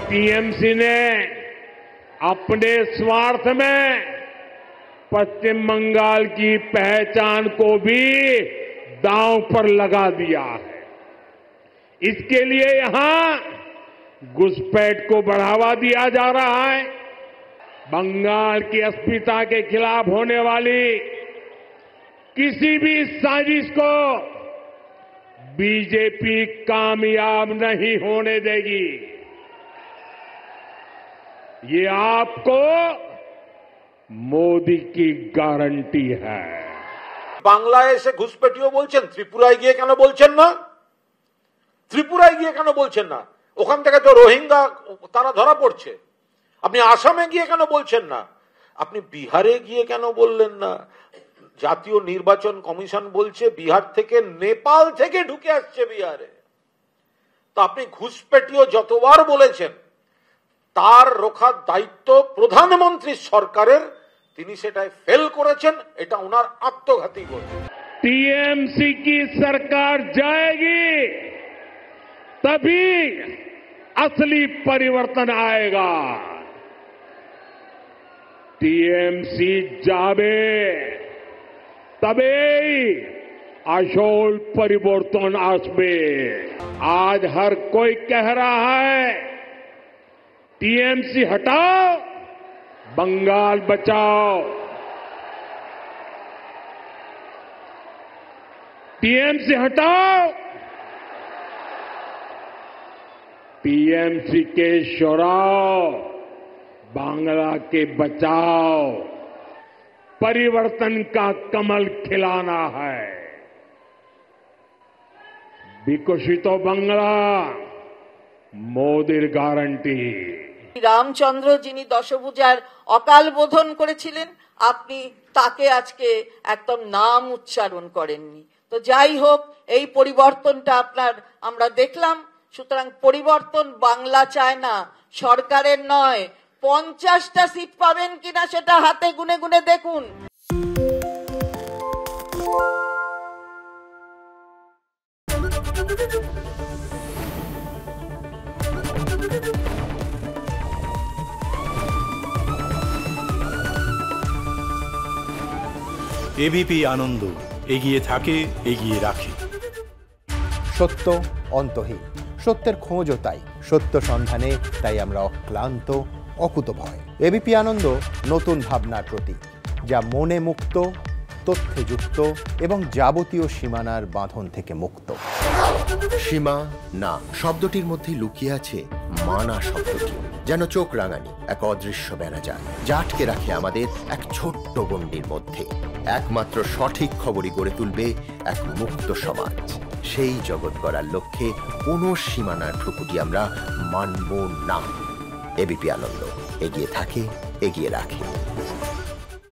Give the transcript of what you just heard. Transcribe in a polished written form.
TMC ने अपने स्वार्थ में पश्चिम बंगाल की पहचान को भी दांव पर लगा दिया है। इसके लिए यहां घुसपैठ को बढ़ावा दिया जा रहा है। बंगाल की अस्मिता के खिलाफ होने वाली किसी भी साजिश को बीजेपी कामयाब नहीं होने देगी। ये आपको मोदी की गारंटी है। বাংলায় এসে ঘুষপেটিও বলছেন, ত্রিপুরায় গিয়ে কেন বলছেন না? ত্রিপুরায় গিয়ে কেন বলছেন না? ওখান থেকে তো রোহিঙ্গা তারা ধরা পড়ছে। আপনি আসামে গিয়ে কেন বলছেন না? আপনি বিহারে গিয়ে কেন বললেন না? জাতীয় নির্বাচন কমিশন বলছে বিহার থেকে, নেপাল থেকে ঢুকে আসছে বিহারে। তো আপনি ঘুষপেটিও যতবার বলেছেন, তার রক্ষার দায়িত্ব প্রধানমন্ত্রী সরকারের, তিনি সেটাই ফেল করেছেন। এটা ওনার আত্মঘাতী বলে। टीएमसी की सरकार जाएगी तभी असली परिवर्तन आएगा। टीएमसी जावे तबेई আসল পরিবর্তন আসবে। आज हर कोई कह रहा है टीएमसी हटाओ, बंगाल बचाओ। टीएमसी हटाओ, टीएमसी के शोराओ, बांग्ला के बचाओ। परिवर्तन का कमल खिलाना है। विकसित बांग्ला মোদির গ্যারান্টি। রামচন্দ্র যিনি দশভুজার অকাল বোধন করেছিলেন, আপনি তাকে আজকে একদম নাম উচ্চারণ করেননি। তো যাই হোক, এই পরিবর্তনটা আমরা দেখলাম। সুতরাং পরিবর্তন বাংলা চায় না, সরকারের নয়। 50টা সিট পাবেন কিনা সেটা হাতে গুনে গুনে দেখুন। এবিপি আনন্দ, এগিয়ে থাকে, এগিয়ে রাখে। সত্য অন্তহীন, সত্যের খোঁজও তাই, সত্য সন্ধানে তাই আমরা অক্লান্ত, অকুতভয়। এবিপি আনন্দ নতুন ভাবনার প্রতীক, যা মনে মুক্ত, তথ্যে যুক্ত এবং যাবতীয় সীমানার বাঁধন থেকে মুক্ত। সীমা না শব্দটির মধ্যে লুকিয়ে আছে মানা শব্দটি, যেন চোখ রাঙানি এক অদৃশ্য বেড়াজাল, যা আটকে রাখে আমাদের এক ছোট্ট গণ্ডির মধ্যে। একমাত্র সঠিক খবরই গড়ে তুলবে এক মুক্ত সমাজ। সেই জগৎ গড়ার লক্ষ্যে কোনো সীমানার ঠুকুটি আমরা মানব না। এবিপি আনন্দ, এগিয়ে থাকে, এগিয়ে রাখে।